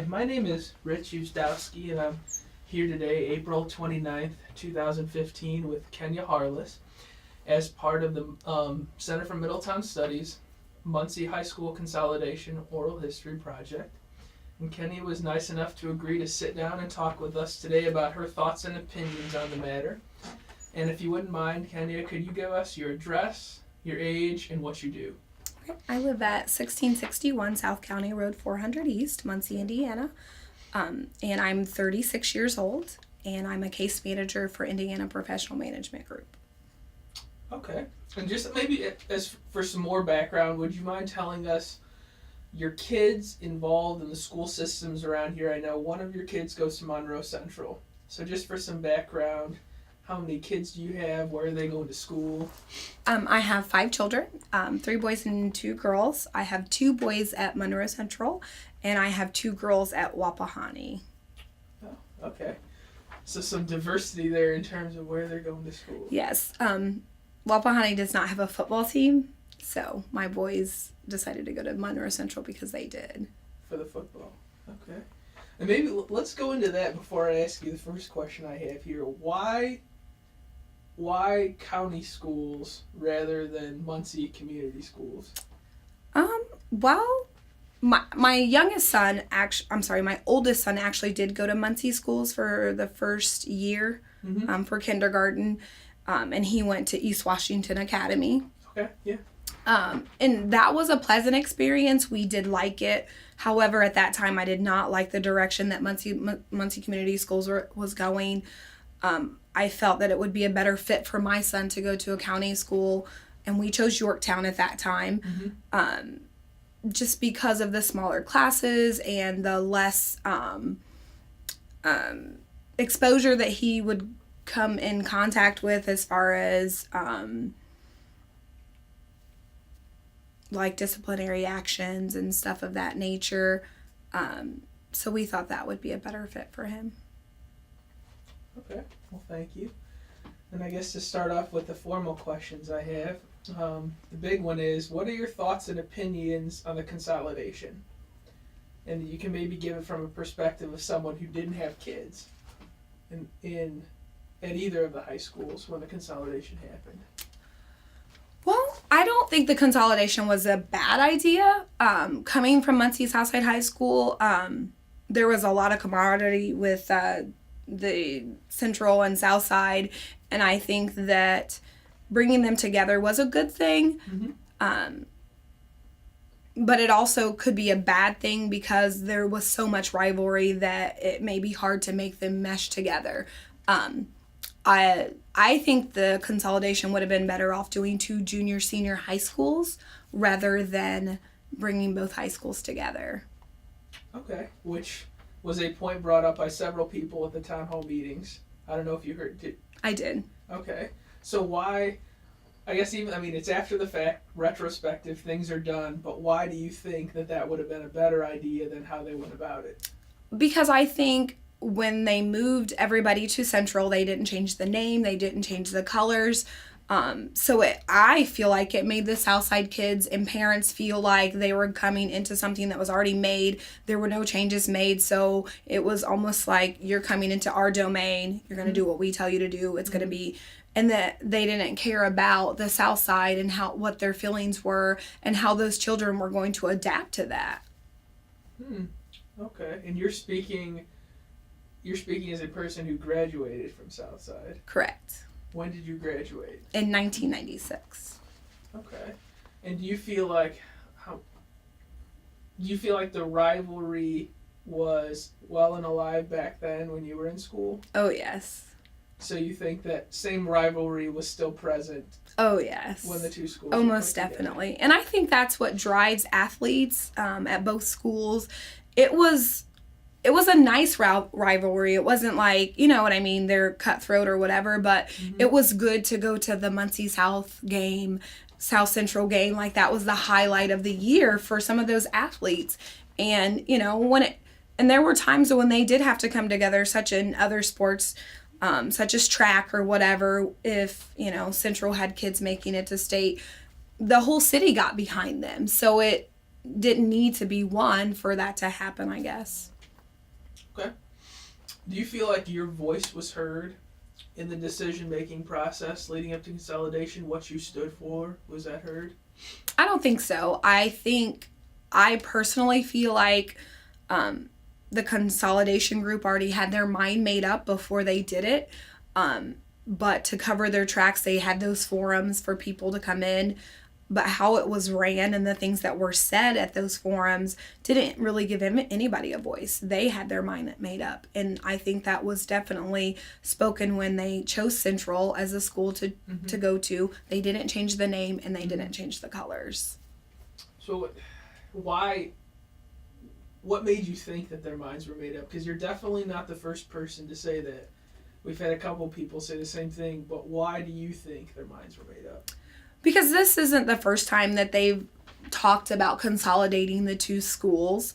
Hi, my name is Rich Uzdowski, and I'm here today, April 29th, 2015, with Kenya Harless as part of the Center for Middletown Studies Muncie High School Consolidation Oral History Project. And Kenya was nice enough to agree to sit down and talk with us today about her thoughts and opinions on the matter. And if you wouldn't mind, Kenya, could you give us your address, your age, and what you do? I live at 1661 South County Road 400 East, Muncie, Indiana, and I'm 36 years old, and I'm a case manager for Indiana Professional Management Group. Okay. And just maybe as for some more background, would you mind telling us your kids involved in the school systems around here? I know one of your kids goes to Monroe Central. So just for some background, how many kids do you have? Where are they going to school? I have 5 children, 3 boys and 2 girls. I have 2 boys at Monroe Central, and I have 2 girls at Wapahani. Oh, okay. So some diversity there in terms of where they're going to school. Yes. Wapahani does not have a football team, so my boys decided to go to Monroe Central because they did. For the football. Okay. And maybe let's go into that before I ask you the first question I have here. Why county schools rather than Muncie community schools? Well, my youngest son my oldest son actually did go to Muncie schools for the first year, for kindergarten, and he went to East Washington Academy. Okay, yeah. And that was a pleasant experience. We did like it. However, at that time, I did not like the direction that Muncie Community Schools was going. I felt that it would be a better fit for my son to go to a county school, and we chose Yorktown at that time, just because of the smaller classes and the less exposure that he would come in contact with as far as like disciplinary actions and stuff of that nature. So we thought that would be a better fit for him. Okay, well, thank you. And I guess to start off with the formal questions I have, the big one is, what are your thoughts and opinions on the consolidation? And you can maybe give it from a perspective of someone who didn't have kids at either of the high schools when the consolidation happened. Well, I don't think the consolidation was a bad idea. Coming from Muncie Southside High School, there was a lot of camaraderie with the Central and South Side, and I think that bringing them together was a good thing. But it also could be a bad thing because there was so much rivalry that it may be hard to make them mesh together. I think the consolidation would have been better off doing 2 junior-senior high schools rather than bringing both high schools together. Okay, which was a point brought up by several people at the town hall meetings. I don't know if you heard it. I did. Okay, so why, I guess it's after the fact, retrospective, things are done, but why do you think that would have been a better idea than how they went about it? Because I think when they moved everybody to Central, they didn't change the name, they didn't change the colors. I feel like it made the Southside kids and parents feel like they were coming into something that was already made. There were no changes made, so it was almost like you're coming into our domain. You're going to do what we tell you to do. It's going to be, and that they didn't care about the Southside and what their feelings were and how those children were going to adapt to that. Okay, and you're speaking as a person who graduated from Southside. Correct. When did you graduate? In 1996. Okay. And do you feel like the rivalry was well and alive back then when you were in school? Oh, yes. So you think that same rivalry was still present? Oh, yes. When the 2 schools were most definitely. And I think that's what drives athletes at both schools. It was a nice rivalry. It wasn't like, you know what I mean, they're cutthroat or whatever, but it was good to go to the Muncie South game, South Central game. Like, that was the highlight of the year for some of those athletes. And, and there were times when they did have to come together, such in other sports, such as track or whatever. If, Central had kids making it to state, the whole city got behind them. So it didn't need to be one for that to happen, I guess. Okay. Do you feel like your voice was heard in the decision-making process leading up to consolidation? What you stood for, was that heard? I don't think so. I personally feel like the consolidation group already had their mind made up before they did it. But to cover their tracks, they had those forums for people to come in. But how it was ran and the things that were said at those forums didn't really give anybody a voice. They had their mind made up. And I think that was definitely spoken when they chose Central as a school to go to. They didn't change the name and they didn't change the colors. So what made you think that their minds were made up? Because you're definitely not the first person to say that. We've had a couple people say the same thing, but why do you think their minds were made up? Because this isn't the first time that they've talked about consolidating the two schools.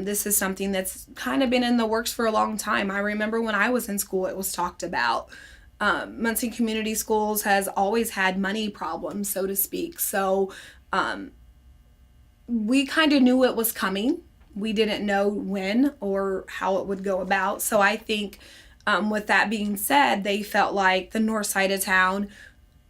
This is something that's kind of been in the works for a long time. I remember when I was in school, it was talked about. Muncie Community Schools has always had money problems, so to speak. So we kind of knew it was coming. We didn't know when or how it would go about. So I think with that being said, they felt like the north side of town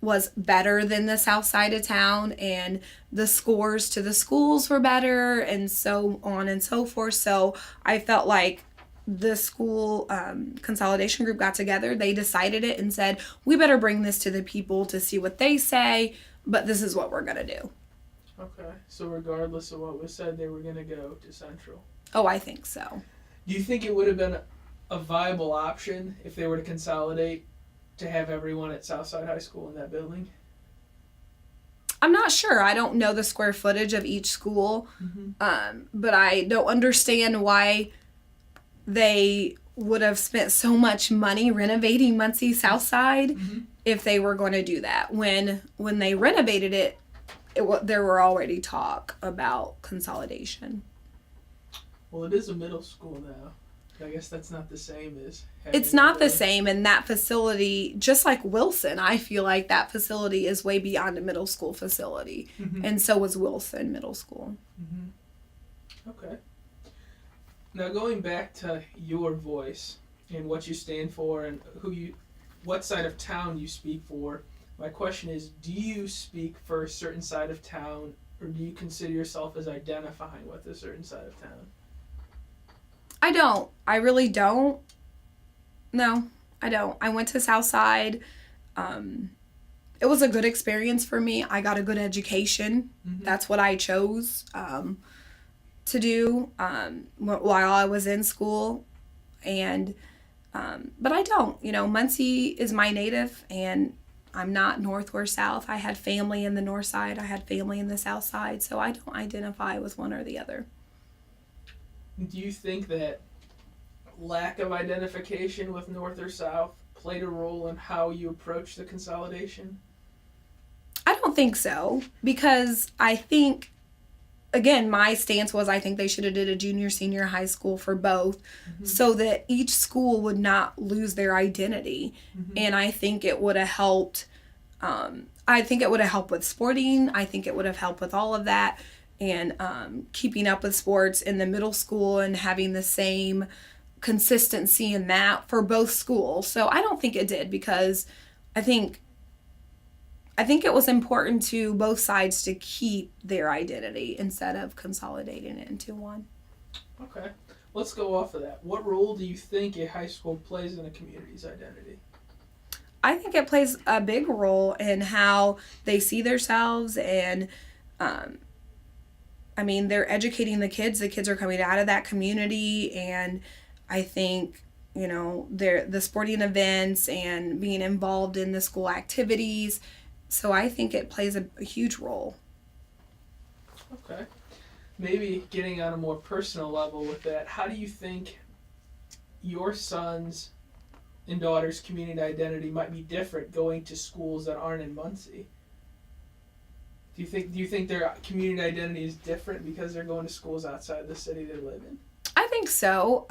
was better than the south side of town, and the scores to the schools were better, and so on and so forth. So I felt like the school consolidation group got together, they decided it and said, we better bring this to the people to see what they say, but this is what we're going to do. Okay, so regardless of what was said, they were going to go to Central. Oh, I think so. Do you think it would have been a viable option if they were to consolidate to have everyone at Southside High School in that building? I'm not sure. I don't know the square footage of each school, but I don't understand why they would have spent so much money renovating Muncie Southside if they were going to do that. When they renovated it, there were already talk about consolidation. Well, it is a middle school now. I guess that's not the same as... It's not the same, and that facility, just like Wilson, I feel like that facility is way beyond a middle school facility. And so was Wilson Middle School. Okay. Now going back to your voice and what you stand for and what side of town you speak for, my question is, do you speak for a certain side of town, or do you consider yourself as identifying with a certain side of town? I don't. I really don't. No, I don't. I went to Southside. It was a good experience for me. I got a good education. That's what I chose to do while I was in school. And but I don't. Muncie is my native, and I'm not north or south. I had family in the north side. I had family in the south side. So I don't identify with one or the other. Do you think that lack of identification with North or South played a role in how you approach the consolidation? I don't think so, because I think, again, my stance was I think they should have did a junior, senior high school for both so that each school would not lose their identity. And I think it would have helped. I think it would have helped with sporting. I think it would have helped with all of that. And keeping up with sports in the middle school and having the same consistency in that for both schools. So I don't think it did, because I think it was important to both sides to keep their identity instead of consolidating it into one. Okay. Let's go off of that. What role do you think a high school plays in a community's identity? I think it plays a big role in how they see themselves, and they're educating the kids. The kids are coming out of that community, and I think, the sporting events and being involved in the school activities. So I think it plays a huge role. Okay. Maybe getting on a more personal level with that, how do you think your son's and daughter's community identity might be different going to schools that aren't in Muncie? Do you think their community identity is different because they're going to schools outside the city they live in? I think so.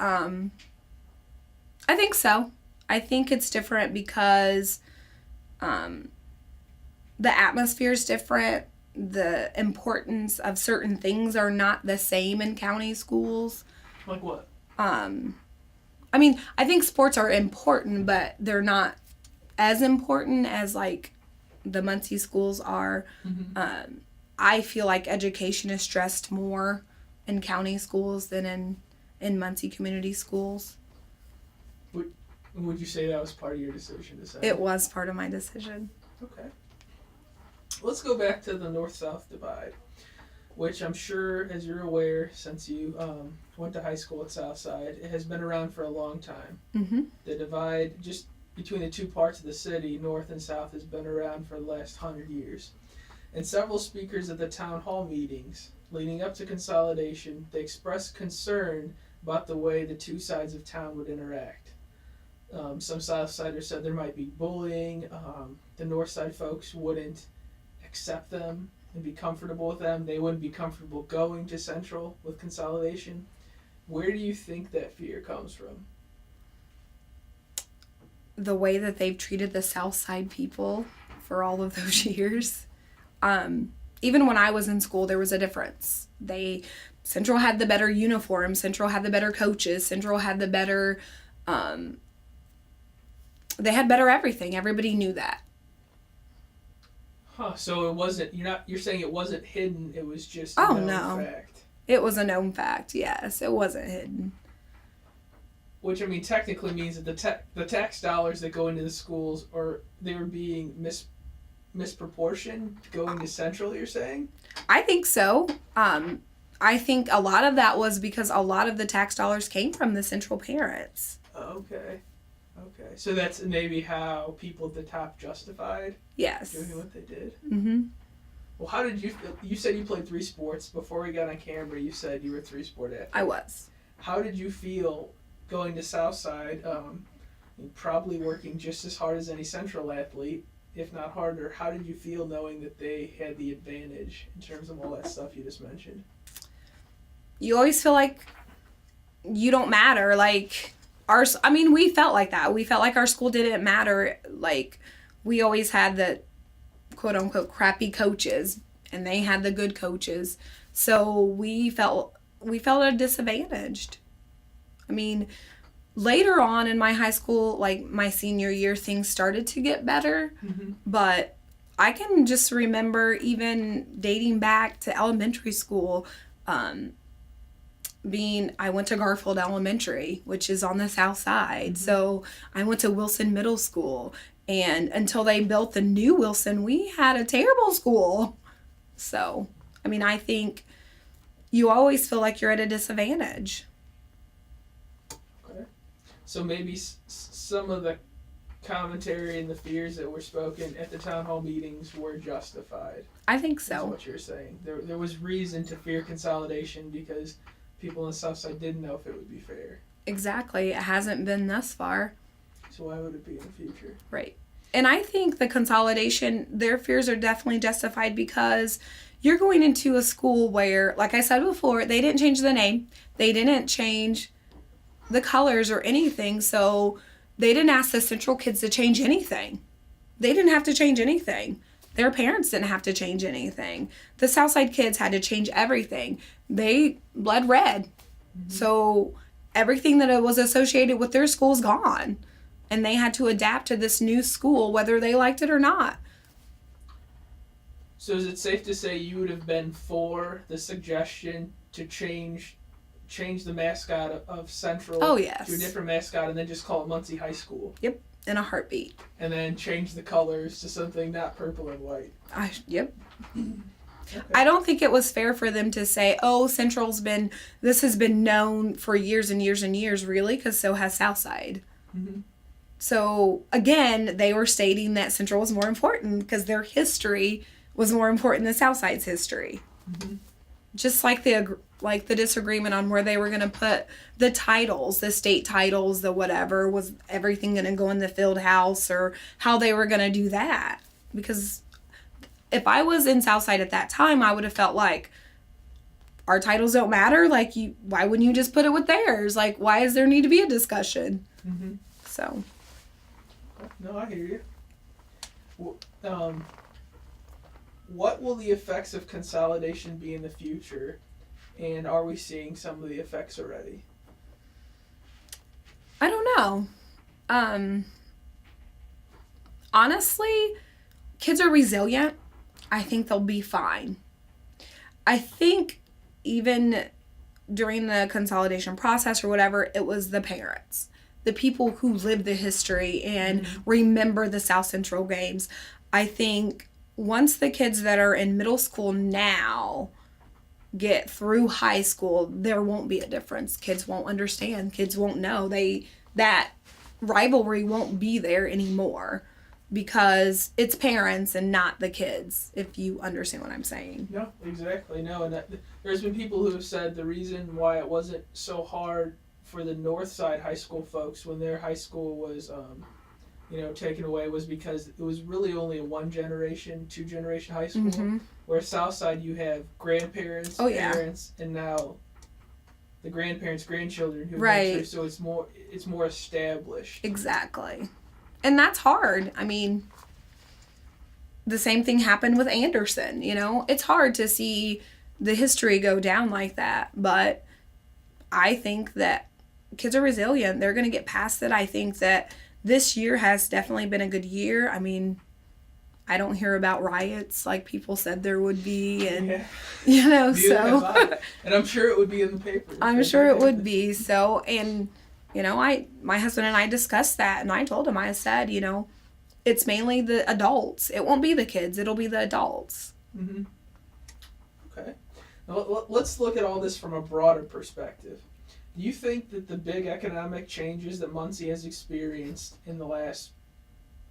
I think it's different because the atmosphere is different. The importance of certain things are not the same in county schools. Like what? I mean, I think sports are important, but they're not as important as like the Muncie schools are. Mm-hmm. I feel like education is stressed more in county schools than in Muncie community schools. Would you say that was part of your decision to say? It was part of my decision. Okay. Let's go back to the north-south divide, which I'm sure, as you're aware, since you went to high school at Southside, it has been around for a long time. Mm-hmm. The divide just between the two parts of the city, north and south, has been around for the last 100 years. And several speakers at the town hall meetings leading up to consolidation, they expressed concern about the way the two sides of town would interact. Some Southsiders said there might be bullying. The North Side folks wouldn't accept them and be comfortable with them. They wouldn't be comfortable going to Central with consolidation. Where do you think that fear comes from? The way that they've treated the South Side people for all of those years. Even when I was in school, there was a difference. Central had the better uniform. Central had the better coaches. Central had the better... they had better everything. Everybody knew that. Huh, so it wasn't, you're saying it wasn't hidden, it was just Oh, a known no. fact. It was a known fact, yes. It wasn't hidden. Which, I mean, technically means that the tax dollars that go into the schools, they were being misproportioned going to Central, you're saying? I think so. I think a lot of that was because a lot of the tax dollars came from the Central parents. Okay. So that's maybe how people at the top justified Yes. doing what they did. Mm-hmm. Well, how did you feel? You said you played 3 sports. Before we got on camera, you said you were a 3-sport athlete. I was. How did you feel going to Southside, probably working just as hard as any Central athlete, if not harder? How did you feel knowing that they had the advantage in terms of all that stuff you just mentioned? You always feel like you don't matter. Like, we felt like that. We felt like our school didn't matter. Like, we always had the quote-unquote crappy coaches, and they had the good coaches. So we felt disadvantaged. I mean, later on in my high school, like my senior year, things started to get better. Mm-hmm. But I can just remember even dating back to elementary school, I went to Garfield Elementary, which is on the south side. Mm-hmm. So I went to Wilson Middle School. And until they built the new Wilson, we had a terrible school. So, I mean, I think you always feel like you're at a disadvantage. Okay. So maybe some of the commentary and the fears that were spoken at the town hall meetings were justified. I think Is so. what you're saying. There was reason to fear consolidation because people on the south side didn't know if it would be fair. Exactly. It hasn't been thus far. So why would it be in the future? Right. And I think the consolidation, their fears are definitely justified because you're going into a school where, like I said before, they didn't change the name. They didn't change the colors or anything. So they didn't ask the Central kids to change anything. They didn't have to change anything. Their parents didn't have to change anything. The Southside kids had to change everything. They bled red. Mm-hmm. So everything that was associated with their school is gone. And they had to adapt to this new school, whether they liked it or not. So is it safe to say you would have been for the suggestion to change the mascot of Central Oh, yes. to a different mascot and then just call it Muncie High School? Yep, in a heartbeat. And then change the colors to something not purple and white? Yep. Okay. I don't think it was fair for them to say, oh, this has been known for years and years and years, really, because so has Southside. Mm-hmm. So, again, they were stating that Central was more important because their history was more important than Southside's history. Mm-hmm. Just like the disagreement on where they were going to put the titles, the state titles, the whatever, was everything going to go in the field house or how they were going to do that. Because if I was in Southside at that time, I would have felt like our titles don't matter. Like, why wouldn't you just put it with theirs? Like, why does there need to be a discussion? Mm-hmm. So. No, I hear you. What will the effects of consolidation be in the future, and are we seeing some of the effects already? I don't know. Honestly, kids are resilient. I think they'll be fine. I think even during the consolidation process or whatever, it was the parents, the people who lived the history and remember the South Central games. I think once the kids that are in middle school now get through high school, there won't be a difference. Kids won't understand. Kids won't know. That rivalry won't be there anymore because it's parents and not the kids, if you understand what I'm saying. No, exactly. No, and there's been people who have said the reason why it wasn't so hard for the Northside High School folks when their high school was, taken away was because it was really only a two generation high school. Mm-hmm. Where Southside you have grandparents, parents, and now the grandparents, grandchildren who went through, so it's more established. Exactly. And that's hard. I mean, the same thing happened with Anderson, It's hard to see the history go down like that, but I think that kids are resilient. They're going to get past it. I think that this year has definitely been a good year. I mean, I don't hear about riots like people said there would be, and so. And I'm sure it would be in the paper. I'm sure it would be. So, and my husband and I discussed that, and I told him, I said, it's mainly the adults. It won't be the kids. It'll be the adults. Mm-hmm. Okay. Now, let's look at all this from a broader perspective. Do you think that the big economic changes that Muncie has experienced in the last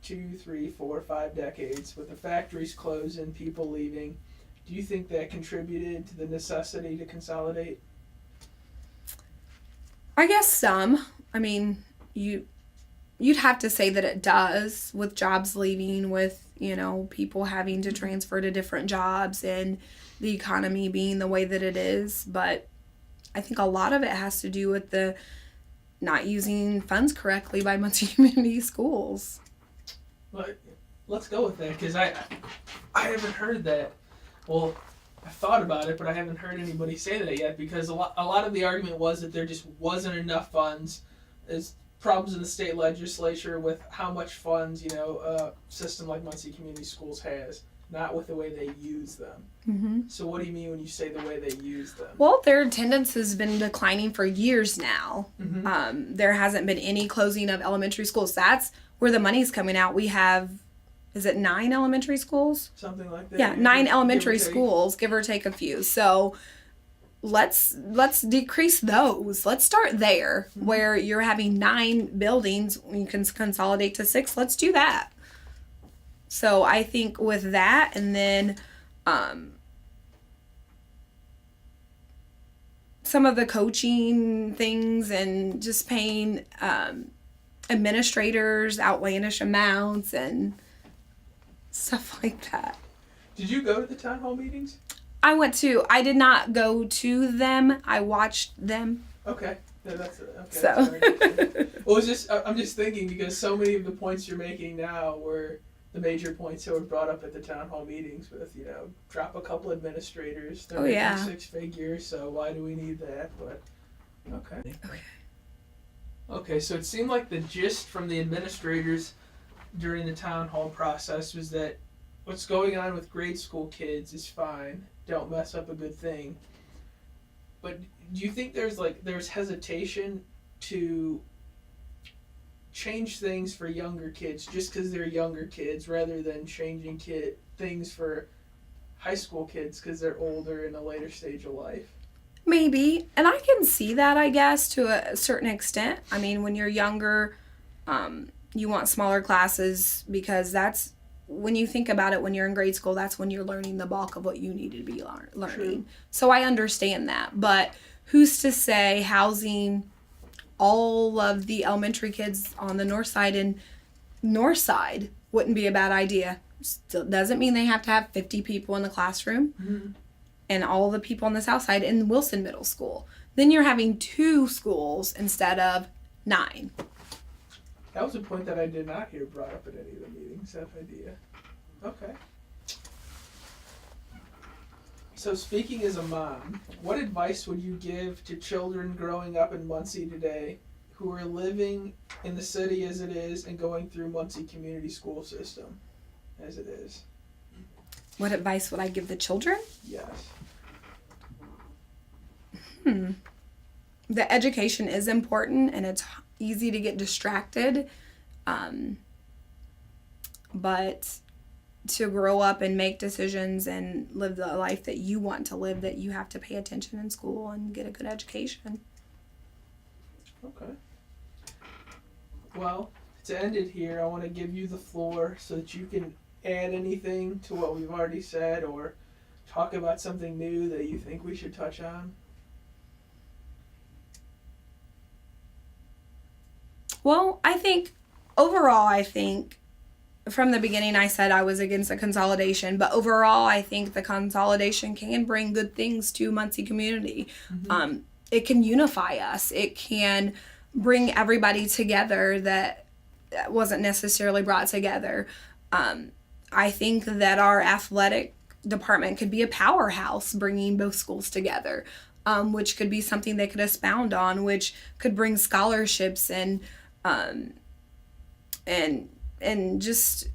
2, 3, 4, 5 decades, with the factories closing, people leaving, do you think that contributed to the necessity to consolidate? I guess some. I mean, you'd have to say that it does, with jobs leaving, with, people having to transfer to different jobs and the economy being the way that it is. But I think a lot of it has to do with the not using funds correctly by Muncie Community Schools. But let's go with that, because I haven't heard that. Well, I thought about it, but I haven't heard anybody say that yet, because a lot of the argument was that there just wasn't enough funds. There's problems in the state legislature with how much funds, a system like Muncie Community Schools has, not with the way they use them. Mm-hmm. So what do you mean when you say the way they use them? Well, their attendance has been declining for years now. Mm-hmm. There hasn't been any closing of elementary schools. That's where the money's coming out. We have, is it 9 elementary schools? Something like that. Yeah, 9 elementary schools, give or take a few. So let's decrease those. Let's start there, where you're having 9 buildings. You can consolidate to 6. Let's do that. So I think with that, and then some of the coaching things and just paying administrators outlandish amounts and stuff like that. Did you go to the town hall meetings? I did not go to them. I watched them. Okay. Yeah, that's okay. So. Well, I'm just thinking, because so many of the points you're making now were the major points that were brought up at the town hall meetings with, drop a couple administrators. They're making 6 figures, so why do we need that? But, okay. Okay, so it seemed like the gist from the administrators during the town hall process was that what's going on with grade school kids is fine. Don't mess up a good thing. But do you think there's hesitation to change things for younger kids just because they're younger kids, rather than changing things for high school kids because they're older in a later stage of life? Maybe. And I can see that, I guess, to a certain extent. I mean, when you're younger, you want smaller classes, because that's, when you think about it, when you're in grade school, that's when you're learning the bulk of what you need to be learning. True. So I understand that. But who's to say housing all of the elementary kids on the north side and north side wouldn't be a bad idea? Still doesn't mean they have to have 50 people in the classroom. Mm-hmm. And all the people on the south side in Wilson Middle School. Then you're having 2 schools instead of 9. That was a point that I did not hear brought up at any of the meetings, that idea. Okay. So speaking as a mom, what advice would you give to children growing up in Muncie today who are living in the city as it is and going through Muncie Community School System as it is? What advice would I give the children? Yes. The education is important, and it's easy to get distracted. But to grow up and make decisions and live the life that you want to live, that you have to pay attention in school and get a good education. Okay. Well, to end it here, I want to give you the floor so that you can add anything to what we've already said or talk about something new that you think we should touch on. Well, I think from the beginning I said I was against the consolidation, but overall I think the consolidation can bring good things to Muncie community. Mm-hmm. It can unify us. It can bring everybody together that wasn't necessarily brought together. I think that our athletic department could be a powerhouse, bringing both schools together, which could be something they could expound on, which could bring scholarships and just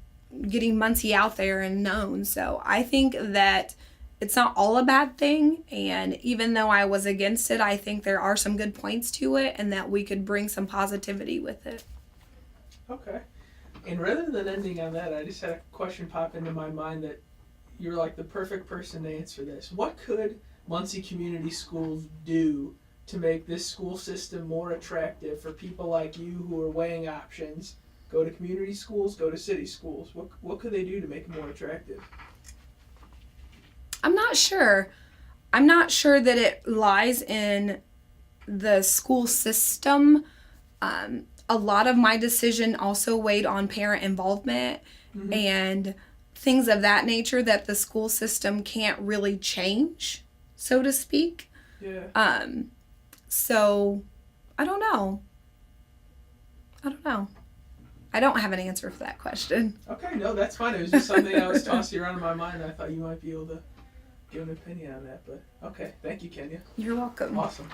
getting Muncie out there and known. So I think that it's not all a bad thing, and even though I was against it, I think there are some good points to it and that we could bring some positivity with it. Okay. And rather than ending on that, I just had a question pop into my mind that you're like the perfect person to answer this. What could Muncie Community Schools do to make this school system more attractive for people like you who are weighing options? Go to community schools, go to city schools. What could they do to make it more attractive? I'm not sure. I'm not sure that it lies in the school system. A lot of my decision also weighed on parent involvement and things of that nature that the school system can't really change, so to speak. Yeah. So I don't know. I don't have an answer for that question. Okay, no, that's fine. It was just something I was tossing around in my mind. I thought you might be able to give an opinion on that. But okay, thank you, Kenya. You're welcome. Awesome.